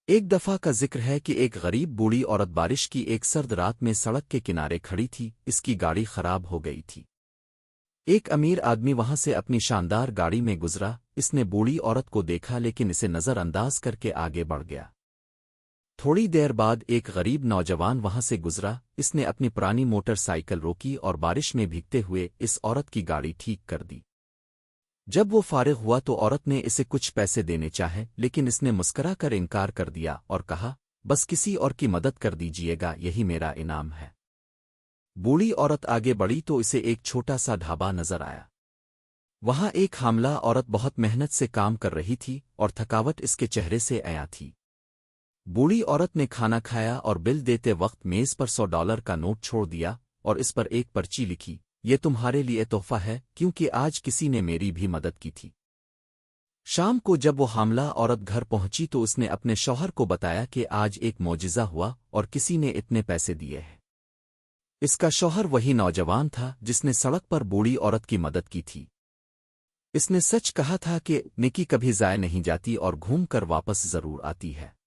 ایک دفعہ کا ذکر ہے کہ ایک غریب بوڑھی عورت بارش کی ایک سرد رات میں سڑک کے کنارے کھڑی تھی، اس کی گاڑی خراب ہو گئی تھی۔ ایک امیر آدمی وہاں سے اپنی شاندار گاڑی میں گزرا، اس نے بوڑھی عورت کو دیکھا لیکن اسے نظر انداز کر کے آگے بڑھ گیا۔ تھوڑی دیر بعد ایک غریب نوجوان وہاں سے گزرا، اس نے اپنی پرانی موٹر سائیکل روکی اور بارش میں بھیگتے ہوئے اس عورت کی گاڑی ٹھیک کر دی۔ جب وہ فارغ ہوا تو عورت نے اسے کچھ پیسے دینے چاہے لیکن اس نے مسکرا کر انکار کر دیا اور کہا، بس کسی اور کی مدد کر دیجیے گا، یہی میرا انعام ہے۔ بوڑھی عورت آگے بڑھی تو اسے ایک چھوٹا سا ڈھابا نظر آیا۔ وہاں ایک حاملہ عورت بہت محنت سے کام کر رہی تھی اور تھکاوٹ اس کے چہرے سے عیاں تھی۔ بوڑھی عورت نے کھانا کھایا اور بل دیتے وقت میز پر $100 کا نوٹ چھوڑ دیا اور اس پر ایک پرچی لکھی، یہ تمہارے لیے تحفہ ہے کیونکہ آج کسی نے میری بھی مدد کی تھی۔ شام کو جب وہ حاملہ عورت گھر پہنچی تو اس نے اپنے شوہر کو بتایا کہ آج ایک معجزہ ہوا اور کسی نے اتنے پیسے دیے ہیں۔ اس کا شوہر وہی نوجوان تھا جس نے سڑک پر بوڑھی عورت کی مدد کی تھی۔ اس نے سچ کہا تھا کہ نیکی کبھی ضائع نہیں جاتی اور گھوم کر واپس ضرور آتی ہے۔